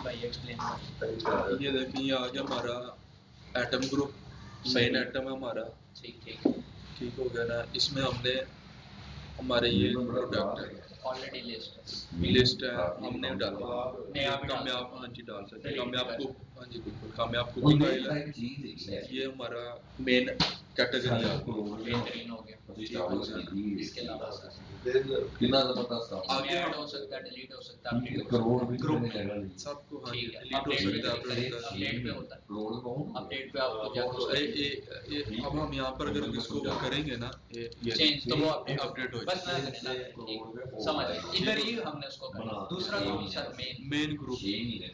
भाई एक्सप्लेन। ये देखिए ये आ गया हमारा एटम ग्रुप, मेन एटम है हमारा। ठीक हो गया ना। इसमें हमने हमारे ये प्रोडक्ट ऑलरेडी लिस्ट है, हमने डाली कामयाब, हाँ जी डाल सकते हैं कामयाब को, हाँ जी बिल्कुल कामयाब कुकिंग ऑयल है। ये हमारा मेन कैटेगरी आ गई। बेहतरीन हो गया। इसके अलावा आगे ऐड हो सकता है, डिलीट हो सकता है, अपडेट हो सकता है ग्रुप सबको, हाँ जी ठीक है। डिलीट हो सकता है, अपडेट होता है। अपडेट पे होता है, अपडेट पे आपको जब अब हम यहाँ पर अगर इसको वो करेंगे ना ये चेंज तो वो अपडेट हो बस ना करें ना करें। समझ इधर ही हमने उसको करना। दूसरा ग्रुप सर मेन ग्रुप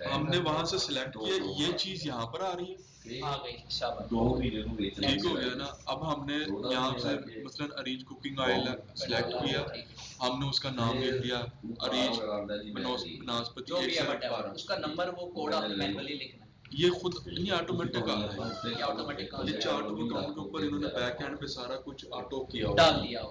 हमने वहां से सिलेक्ट किया, ये चीज यहाँ पर आ रही है, आ गई शाबाश। ठीक हो गया ना। अब हमने यहाँ से मसलन अरीज कुकिंग ऑयल सिलेक्ट किया, हमने उसका नाम लिख दिया अरीज बनास्पति जो भी है बट उसका नंबर वो कोड आपने मैन्युअली लिखना है। ये खुद नहीं ऑटोमेटिक आ रहा है, ये ऑटोमेटिक ये चार्ट ऑफ अकाउंट के ऊपर इन्होंने बैक एंड पे सारा कुछ ऑटो किया हुआ डाल दिया हो।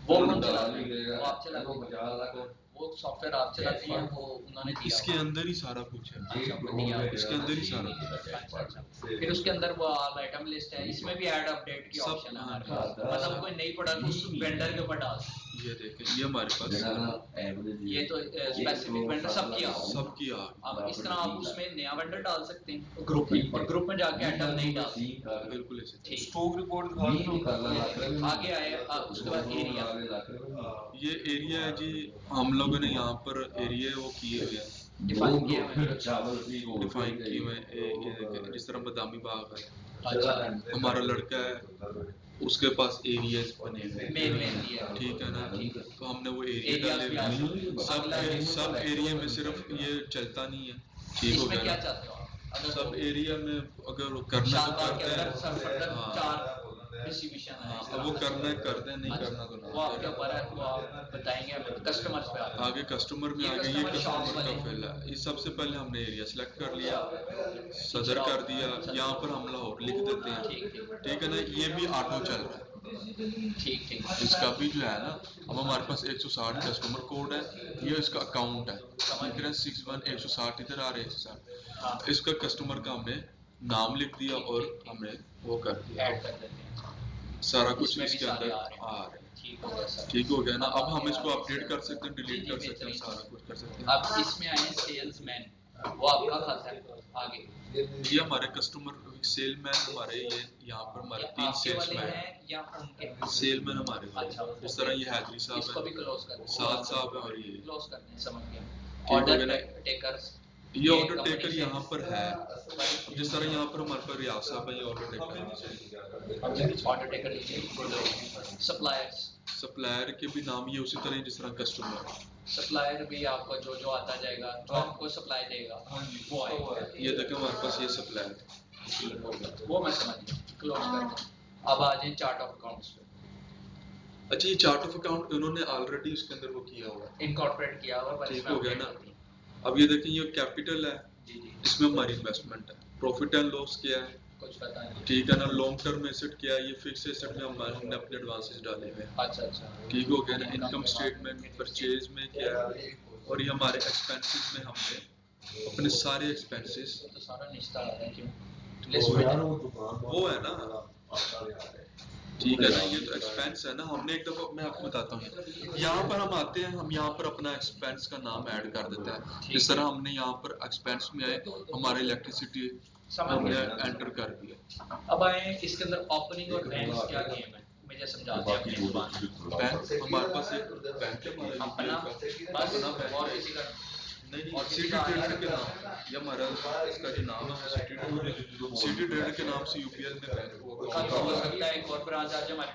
वो कौन चलाता है? वो आप चलाते हैं, वो सॉफ्टवेयर आप चलाते हैं, वो उन्होंने दिया इसके अंदर ही सारा कुछ है। अच्छा वो दिया इसके अंदर ही सारा कुछ। अच्छा। फिर उसके अंदर वो ऑल आइटम लिस्ट है, इसमें भी ऐड अपडेट की ऑप्शन है हमारे पास। मतलब कोई नई प्रोडक्ट उस वेंडर के ऊपर डाल सकते हैं। ये देखें ये हमारे पास ये तो स्पेसिफिक वेंडर सबकी आ अब इस तरह आप उसमें नया वेंडर डाल सकते हैं ग्रुप में, और ग्रुप में जाके आइटम नहीं डाल सकते। बिल्कुल ऐसे ठीक। स्टॉक रिपोर्ट आगे आए उसके बाद एरिया। ये एरिया है जी, हम लोगों ने यहाँ पर एरिया वो किए हुए हैं, डिफाइन किया है डिफाइन किए हुए हैं। ये देखें जिस तरह बादामी बाग है, अच्छा हमारा लड़का है उसके पास एरियाज बने हुए मेन दिया है। ठीक है ना, तो हमने वो एरिया Areas डाले भी आ हुए हैं। सकते सब एरिया में सिर्फ ये चलता नहीं है, ठीक हो इसमें गया क्या ना। चाहते हो आप? सब एरिया में अगर करना तो करते हैं, हाँ चार डिस्ट्रीब्यूशन है। हाँ, अब वो करना है करते हैं, नहीं करना तो वो आपके ऊपर है, वो आप बताएंगे कस्टमर्स पे आगे कस्टमर में आगे ये कस्टमर का फिल है। ये सबसे पहले हमने एरिया सेलेक्ट कर लिया, सदर कर दिया, यहाँ पर हम लाहौर लिख देते हैं, ठीक है ना। ये भी ऑटो चल रहा है, ठीक इसका भी जो है ना। अब हमारे पास 160 कस्टमर कोड है, ये इसका अकाउंट है, ठीक है 61 160 इधर आ रहे हैं 160। इसका कस्टमर का हमने नाम लिख दिया और हमने वो कर दिया, ऐड कर देते हैं सारा कुछ इसके अंदर आ रहा है। ठीक हो गया ना। अब हम इसको अपडेट कर सकते हैं, डिलीट कर सकते हैं, सारा कुछ कर सकते हैं। अब इसमें आए सेल्समैन, वो आपका खाता है आगे। ये हमारे कस्टमर सेलमैन हमारे, ये यहाँ पर हमारे 3 सेल्समैन हैं या उनके सेलमैन हमारे। अच्छा इस तरह ये हैदरी साहब इसको भी क्लोज कर दें, साथ साहब है, और ये क्लोज करते हैं, समझ गया। ठीक हो ऑर्डर गया ना। टेकर्स, ये ऑर्डर टेकर यहाँ पर है, जिस तरह यहाँ पर हमारे पास रियाज साहब है, ये ऑर्डर टेकर। ऑर्डर टेकर लीजिए। सप्लायर्स, सप्लायर के भी नाम ये उसी तरह जिस तरह कस्टमर। सप्लायर भी आपको जो जो आता जाएगा, जो आपको सप्लाई देगा वो आएगा। ये देखें हमारे पास ये सप्लायर, वो मैं समझ गया, क्लोज कर दें। अब आ जाए चार्ट ऑफ अकाउंट्स पे। अच्छा ये चार्ट ऑफ अकाउंट उन्होंने ऑलरेडी उसके अंदर वो किया हुआ है, इनकॉर्पोरेट किया हुआ, ठीक हो गया ना। अब ये देखें ये कैपिटल है, इसमें हमारी इन्वेस्टमेंट है। प्रॉफिट एंड लॉस क्या है कुछ पता नहीं, ठीक है ना। लॉन्ग टर्म एसेट क्या है, ये फिक्स एसेट में हमने अपने एडवांसेस डाले हुए हैं। अच्छा ठीक हो गया ना। इनकम स्टेटमेंट परचेज में क्या है, और ये हमारे एक्सपेंसेस में हमने अपने सारे एक्सपेंसेस, तो सारा निश्ता आ रहा है क्यों वो है ना, ठीक है ना। ये तो एक्सपेंस है ना। हमने एक दफा मैं आपको बताता हूँ, यहाँ पर हम आते हैं, हम यहाँ पर अपना एक्सपेंस का नाम ऐड कर देते हैं। जिस तरह हमने यहाँ पर एक्सपेंस में आए हमारे इलेक्ट्रिसिटी हमने एंटर कर दिया। अब आए इसके अंदर ओपनिंग और एंड्स क्या गेम है, मुझे समझा दिया अपनी जुबान। बैंक हमारे पास एक बैंक है, हमारा अपना और किसी का नहीं, सिटी ट्रेडर के नाम, ये हमारा इसका जो नाम है सिटी ट्रेडर के नाम से यूपीएल में बैंक कल हो सकता है एक और ब्रांच आ जाए हमारे,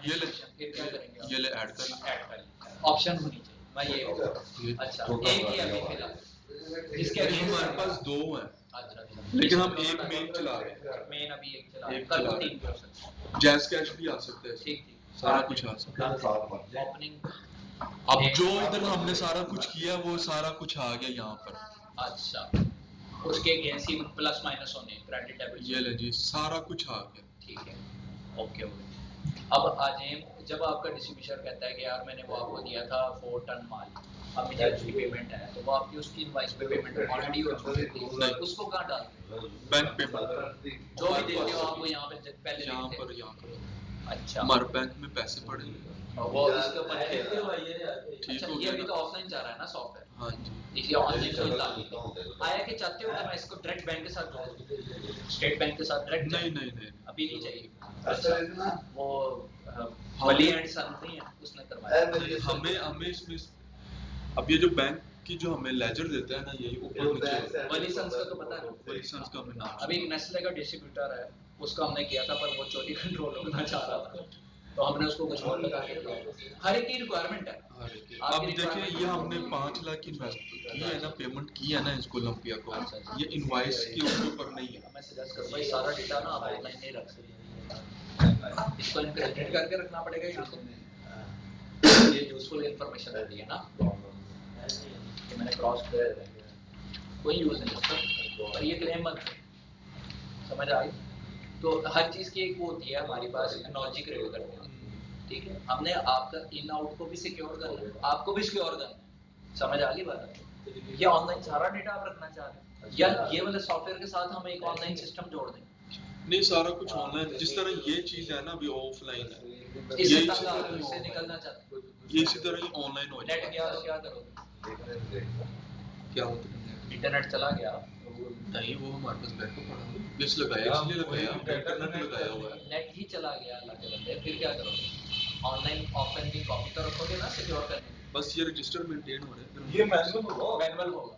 फिर क्या करेंगे? ये ले ऐड कर ऑप्शन होनी चाहिए, मैं ये अच्छा एक ही अभी फिलहाल जिसके अभी हमारे पास 2 हैं। अच्छा लेकिन हम एक मेन चला रहे हैं, मेन अभी एक चला रहे हैं, कल को 3 भी हो सकता है, जैज कैश भी आ सकता है, ठीक सारा कुछ आ सकता है। ओपनिंग अब जो इधर हमने सारा कुछ किया वो सारा कुछ आ गया यहाँ पर। अच्छा उसके अगेंस्ट ही प्लस माइनस होने, क्रेडिट डेबिट, ये ले जी सारा कुछ आ गया, ठीक है ओके ओके। अब आ जाए, जब आपका डिस्ट्रीब्यूटर कहता है कि यार मैंने वो आपको दिया था 4 टन माल, अब मुझे उसकी पेमेंट है तो वो आपकी उसकी इनवॉइस पे पेमेंट ऑलरेडी हो चुकी है, उसको कहाँ डालते हैं? बैंक पेमेंट जो भी देते हो आप वो यहाँ पे पहले यहाँ लिखते पर हैं। यहाँ करो, अच्छा, हमारे बैंक में पैसे पड़े हैं। और वो इसके ऊपर लिखते हो। ठीक अच्छा, हो ये गया अभी ना? तो ऑफलाइन जा रहा है ना सॉफ्टवेयर, हाँ जी। इसलिए ऑनलाइन कोई ताल्लुक आया कि चाहते हो कि मैं इसको डायरेक्ट बैंक के साथ जोड़ दूं, स्टेट बैंक के साथ डायरेक्ट नहीं नहीं नहीं अभी नहीं चाहिए। अच्छा, वो वली एंड सन नहीं है, उसने करवाया। नहीं, हमें हमें इसमें अब ये जो बैंक की जो हमें लेजर देता है ना, यही ऊपर नीचे होता है। वली सन्स का तो पता नहीं। वही सन्स का हमें नाम अभी एक नेस्ले का डिस्ट्रीब्यूटर है, उसका हमने किया था पर वो चोरी कंट्रोल करना चाह रहा था, तो हमने उसको कुछ और लगा के किया। हर एक की रिक्वायरमेंट है। अब देखिए ये हमने 5 लाख की इन्वेस्ट की है ना, पेमेंट की है ना इसको ओलंपिया को, ये इनवॉइस के ऊपर नहीं है। मैं सजेस्ट करूंगा ये सारा डेटा ना आप ऑनलाइन नहीं रख सकते, इसको एन्क्रिप्टेड करके रखना पड़ेगा यहाँ पे। ये यूजफुल इंफॉर्मेशन रहती है ना, कि मैंने क्रॉस कर कोई यूज नहीं उसका, पर ये क्लेम मत समझ आई। तो हर चीज की एक वो होती है हमारे पास टेक्नोलॉजी क्रिएट करते हैं, ठीक है, हमने आपका इन आउट को भी सिक्योर करना है, आपको भी सिक्योर करना है, समझ आ गई बात? ये ऑनलाइन सारा डेटा आप रखना चाह रहे हैं या ये वाले सॉफ्टवेयर के साथ हम एक ऑनलाइन सिस्टम जोड़ दें? नहीं, सारा कुछ ऑनलाइन, जिस तरह ये चीज है ना अभी ऑफलाइन है, इससे ये तंग आ रहे हो, इससे निकलना चाहते हो, ये इसी तरह ही ऑनलाइन हो नेट गया तो जाएगा। क्या करोगे? क्या होता है? इंटरनेट चला गया, नहीं, वो हमारे पास बैकअप पड़ा है, लिस्ट लगाया इसलिए लगाया, इंटरनेट लगाया हुआ है। नेट ही चला गया अल्लाह के बंदे, फिर क्या करोगे? ऑनलाइन ऑफलाइन की कॉपी तो रखोगे ना सिक्योर करने के लिए? बस ये रजिस्टर मेंटेन हो रहे हैं, ये मैनुअल होगा,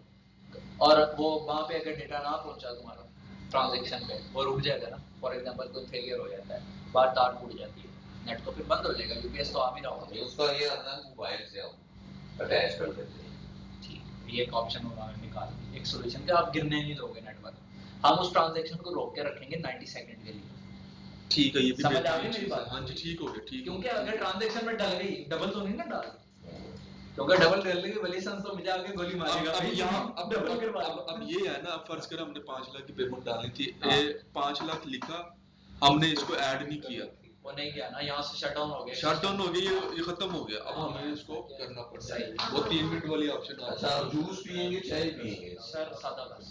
और वो वहाँ पे अगर डेटा ना पहुंचा तुम्हारा ट्रांजैक्शन पे, वो रुक जाएगा ना। फॉर एग्जांपल कोई फेलियर हो जाता है, बार तार टूट जाती है, नेट तो फिर बंद हो जाएगा, यूपीएस तो आ भी रहा होगा। उसका ये आता है मोबाइल से हम अटैच कर देते हैं। ठीक, ये एक ऑप्शन उन्होंने निकाला, एक सॉल्यूशन कि आप गिरने नहीं दोगे नेटवर्क, हम उस ट्रांजैक्शन को रोक के रखेंगे 90 सेकंड के लिए। ठीक है, ये भी समझ आ गई मेरी बात? हाँ जी, ठीक हो गया, ठीक। क्योंकि अगर ट्रांजैक्शन में डल गई, डबल तो नहीं ना डाल, क्योंकि डबल कर लेंगे वली सन तो मुझे आगे गोली मारेगा। अब यहाँ अब अब ये है ना, अब फर्ज करें हमने 5 लाख की पेमेंट डालनी थी, 5 लाख लिखा, हमने इसको ऐड नहीं किया, वो नहीं किया ना, यहाँ से शट डाउन हो गया, शट डाउन हो गया, ये खत्म हो गया, अब हमें इसको करना पड़ता है। वो 3 मिनट वाली ऑप्शन आ अच्छा, आप जूस पियेंगे चाय पियेंगे? सर सादा बस,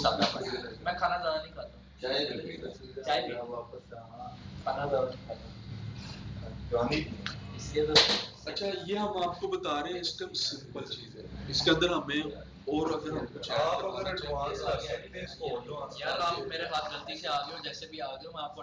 सादा बस, मैं खाना ज़्यादा नहीं खाता, चाय पियेंगे? चाय खाना ज़्यादा नहीं खाता, इसलिए तो। अच्छा, ये हम आपको बता रहे हैं, इसका सिंपल चीज है, इसके अंदर हमें और अगर हम कुछ आप अगर एडवांस कर सकते हैं इसको यार आप मेरे हाथ गलती से आ गए हो, जैसे भी आ गए हो मैं आपको